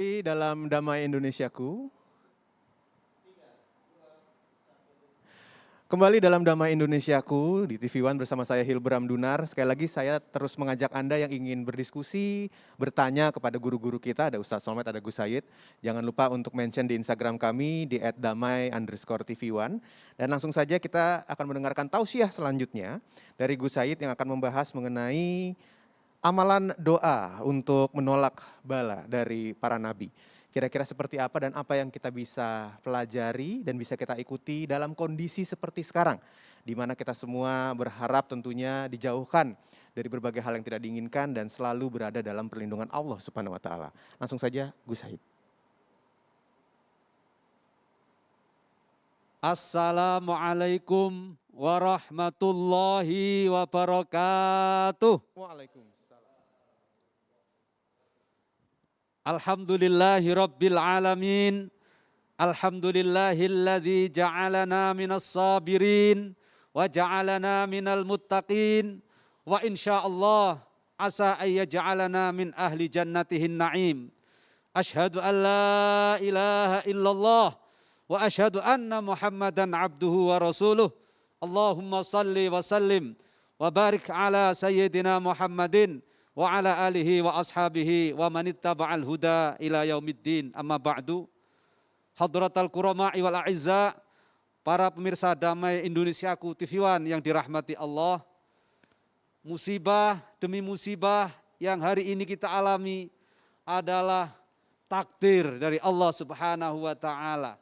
Dalam Damai Indonesiaku. Kembali dalam Damai Indonesiaku di TV One bersama saya Hilbram Dunar. Sekali lagi saya terus mengajak Anda yang ingin berdiskusi, bertanya kepada guru-guru kita, ada Ustadz Solmed, ada Gus Said. Jangan lupa untuk mention di Instagram kami di @damai_TV1. Dan langsung saja kita akan mendengarkan tausiah selanjutnya dari Gus Said yang akan membahas mengenai amalan doa untuk menolak bala dari para nabi. Kira-kira seperti apa dan apa yang kita bisa pelajari dan bisa kita ikuti dalam kondisi seperti sekarang, di mana kita semua berharap tentunya dijauhkan dari berbagai hal yang tidak diinginkan dan selalu berada dalam perlindungan Allah Subhanahu wa taala. Langsung saja Gus Said. Assalamualaikum warahmatullahi wabarakatuh. Waalaikumsalam. Alhamdulillahi rabbil alamin. Alhamdulillahilladzi ja'alana minas sabirin wa ja'alana minal muttaqin wa insyaallah asa ayyaj'alana min ahli jannatihin na'im. Asyhadu an la ilaha illallah wa asyhadu anna Muhammadan abduhu wa rasuluh. Allahumma salli wa sallim wa barik ala sayyidina Muhammadin wa ala alihi wa ashabihi wa manittaba'al huda ila yaumiddin. Amma ba'du. Hadratal kurama'i wal a'izza, para pemirsa Damai Indonesiaku TV One yang dirahmati Allah. Musibah demi musibah yang hari ini kita alami adalah takdir dari Allah Subhanahu wa taala.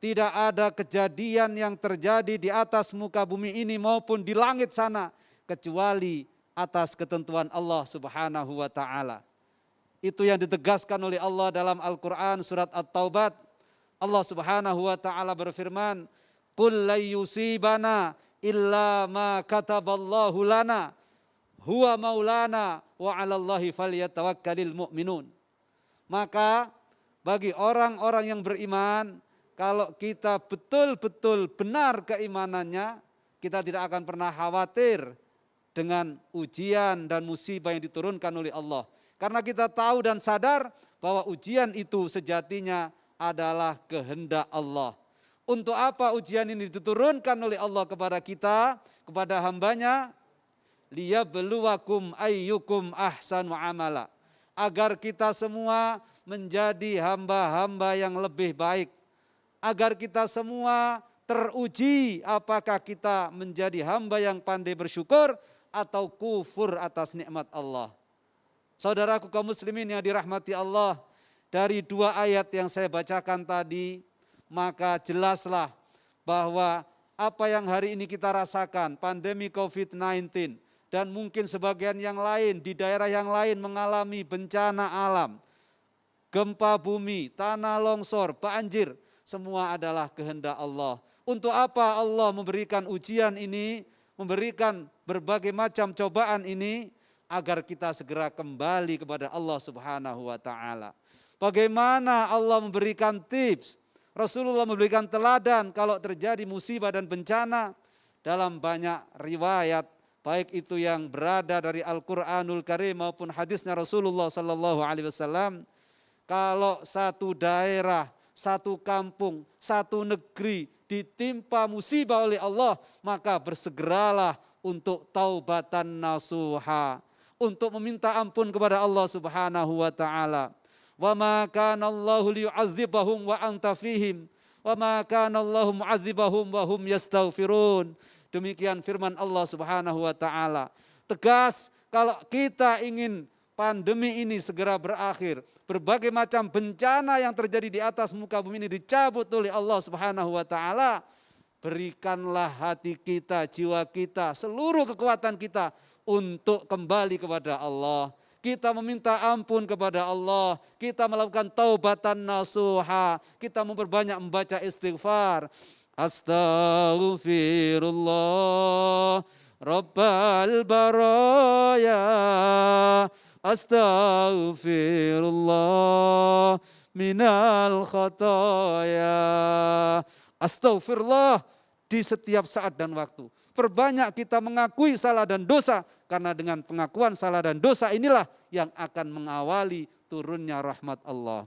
Tidak ada kejadian yang terjadi di atas muka bumi ini maupun di langit sana kecuali atas ketentuan Allah Subhanahu wa taala. Itu yang ditegaskan oleh Allah dalam Al-Qur'an surat At-Taubah. Allah Subhanahu wa taala berfirman, "Qul la yusibana illa ma kataballahu lana huwa maulana wa 'alallahi falyatawakkalul mu'minun." Maka bagi orang-orang yang beriman, kalau kita betul-betul benar keimanannya, kita tidak akan pernah khawatir dengan ujian dan musibah yang diturunkan oleh Allah. Karena kita tahu dan sadar bahwa ujian itu sejatinya adalah kehendak Allah. Untuk apa ujian ini diturunkan oleh Allah kepada kita, kepada hambanya? Liyabluwakum ayyukum ahsanu amala. Agar kita semua menjadi hamba-hamba yang lebih baik. Agar kita semua teruji apakah kita menjadi hamba yang pandai bersyukur atau kufur atas nikmat Allah. Saudaraku kaum muslimin yang dirahmati Allah, dari dua ayat yang saya bacakan tadi, maka jelaslah bahwa apa yang hari ini kita rasakan, pandemi COVID-19, dan mungkin sebagian yang lain di daerah yang lain mengalami bencana alam, gempa bumi, tanah longsor, banjir, semua adalah kehendak Allah. Untuk apa Allah memberikan ujian ini, memberikan berbagai macam cobaan ini? Agar kita segera kembali kepada Allah Subhanahu wa taala. Bagaimana Allah memberikan tips, Rasulullah memberikan teladan kalau terjadi musibah dan bencana dalam banyak riwayat, baik itu yang berada dari Al-Qur'anul Karim maupun hadisnya Rasulullah sallallahu alaihi wasallam. Kalau satu daerah, satu kampung, satu negeri ditimpa musibah oleh Allah, maka bersegeralah untuk taubatan nasuha, untuk meminta ampun kepada Allah Subhanahu wa taala. Wa ma kana Allahu liyu'adzibahum wa anta fihim wa ma kana Allahu mu'adzibahum wa hum yastaghfirun. Demikian firman Allah Subhanahu wa taala. Tegas, kalau kita ingin pandemi ini segera berakhir, berbagai macam bencana yang terjadi di atas muka bumi ini dicabut oleh Allah Subhanahu wa taala, berikanlah hati kita, jiwa kita, seluruh kekuatan kita untuk kembali kepada Allah. Kita meminta ampun kepada Allah, kita melakukan taubatan nasuha, kita memperbanyak membaca istighfar. Astaghfirullah Rabbal baraya, astaghfirullah minal khataya. Astaghfirullah di setiap saat dan waktu. Perbanyak kita mengakui salah dan dosa, karena dengan pengakuan salah dan dosa inilah yang akan mengawali turunnya rahmat Allah.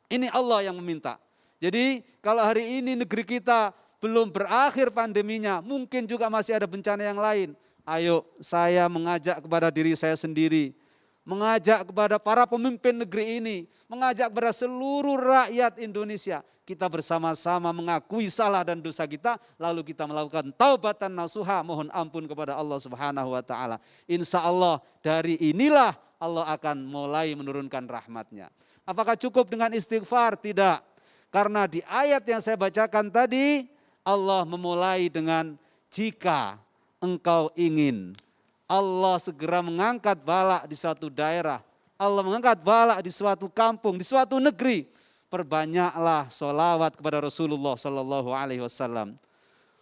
Ini Allah yang meminta. Jadi kalau hari ini negeri kita belum berakhir pandeminya, mungkin juga masih ada bencana yang lain. Ayo saya mengajak kepada diri saya sendiri, mengajak kepada para pemimpin negeri ini, mengajak kepada seluruh rakyat Indonesia. Kita bersama-sama mengakui salah dan dosa kita, lalu kita melakukan taubatan nasuha, mohon ampun kepada Allah Subhanahu wa taala. Insya Allah dari inilah Allah akan mulai menurunkan rahmatnya. Apakah cukup dengan istighfar? Tidak. Karena di ayat yang saya bacakan tadi, Allah memulai dengan jika engkau ingin. Allah segera mengangkat bala di suatu daerah. Allah mengangkat bala di suatu kampung, di suatu negeri. Perbanyaklah sholawat kepada Rasulullah Sallallahu Alaihi Wasallam.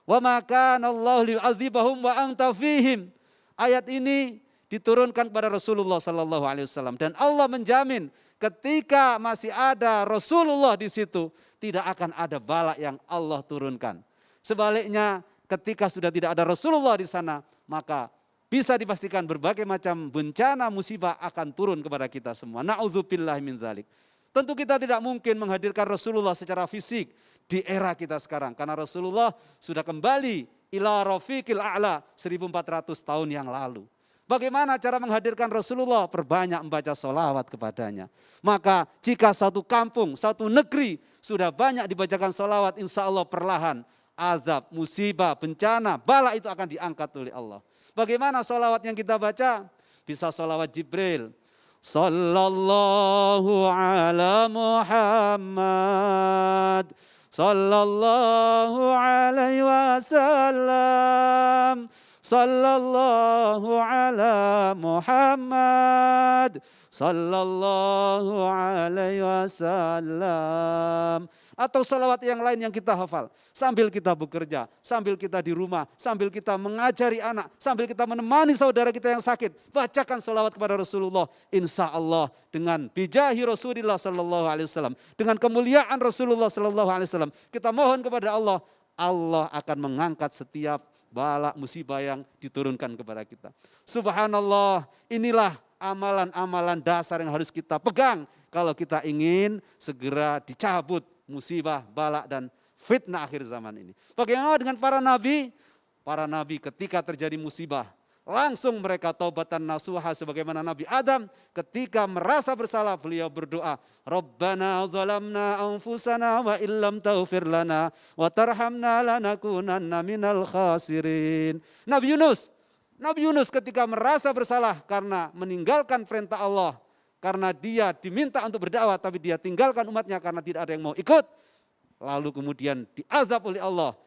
Wa maka Allah li'adzibahum wa anta fihim. Ayat ini diturunkan kepada Rasulullah Sallallahu Alaihi Wasallam dan Allah menjamin ketika masih ada Rasulullah di situ tidak akan ada bala yang Allah turunkan. Sebaliknya ketika sudah tidak ada Rasulullah di sana maka bisa dipastikan berbagai macam bencana musibah akan turun kepada kita semua. Na'udzubillah min dzalik. Tentu kita tidak mungkin menghadirkan Rasulullah secara fisik di era kita sekarang karena Rasulullah sudah kembali ila rafiqil a'la 1400 tahun yang lalu. Bagaimana cara menghadirkan Rasulullah? Perbanyak membaca sholawat kepadanya. Maka jika satu kampung, satu negeri sudah banyak dibacakan sholawat, insya Allah perlahan azab, musibah, bencana, bala itu akan diangkat oleh Allah. Bagaimana sholawat yang kita baca? Bisa sholawat Jibril. Sallallahu ala Muhammad. Sallallahu alaihi wasallam. Sallallahu ala Muhammad. Sallallahu alaihi wasallam. Atau salawat yang lain yang kita hafal. Sambil kita bekerja, sambil kita di rumah, sambil kita mengajari anak, sambil kita menemani saudara kita yang sakit. Bacakan salawat kepada Rasulullah. Insya Allah dengan bijahi Rasulullah Sallallahu Alaihi Wasallam. Dengan kemuliaan Rasulullah Sallallahu Alaihi Wasallam. Kita mohon kepada Allah. Allah akan mengangkat setiap bala musibah yang diturunkan kepada kita. Subhanallah, inilah amalan-amalan dasar yang harus kita pegang kalau kita ingin segera dicabut musibah, bala dan fitnah akhir zaman ini. Bagaimana dengan para nabi? Para nabi ketika terjadi musibah, langsung mereka taubatan nasuha sebagaimana Nabi Adam ketika merasa bersalah beliau berdoa, Rabbana zalamna anfusana wa illam taghfir lana wa tarhamna lanakunanna minal khasirin. Nabi Yunus ketika merasa bersalah karena meninggalkan perintah Allah, karena dia diminta untuk berdakwah tapi dia tinggalkan umatnya karena tidak ada yang mau ikut. Lalu kemudian diazab oleh Allah,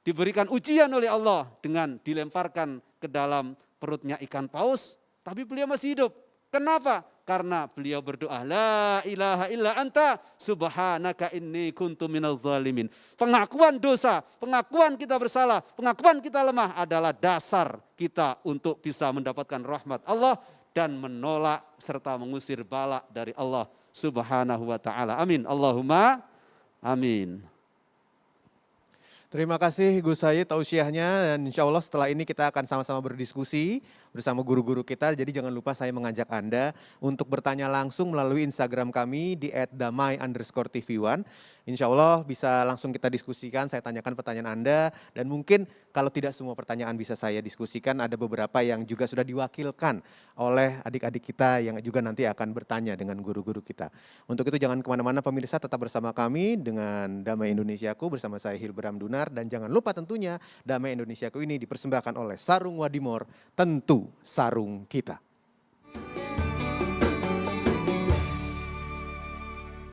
diberikan ujian oleh Allah dengan dilemparkan ke dalam perutnya ikan paus, tapi beliau masih hidup. Kenapa? Karena beliau berdoa, la ilaha illa anta subhanaka inni kuntu minal zalimin. Pengakuan dosa, pengakuan kita bersalah, pengakuan kita lemah adalah dasar kita untuk bisa mendapatkan rahmat Allah dan menolak serta mengusir bala dari Allah Subhanahu wa taala. Amin. Allahumma amin. Terima kasih Gus Said tausiahnya dan insya Allah setelah ini kita akan sama-sama berdiskusi bersama guru-guru kita. Jadi jangan lupa saya mengajak Anda untuk bertanya langsung melalui Instagram kami di @damai_tv1. Insya Allah bisa langsung kita diskusikan, saya tanyakan pertanyaan Anda dan mungkin kalau tidak semua pertanyaan bisa saya diskusikan, ada beberapa yang juga sudah diwakilkan oleh adik-adik kita yang juga nanti akan bertanya dengan guru-guru kita. Untuk itu jangan kemana-mana pemirsa, tetap bersama kami dengan Damai Indonesiaku bersama saya Hilbram Dunar. Dan jangan lupa tentunya Damai Indonesiaku ini dipersembahkan oleh Sarung Wadimor, tentu sarung kita.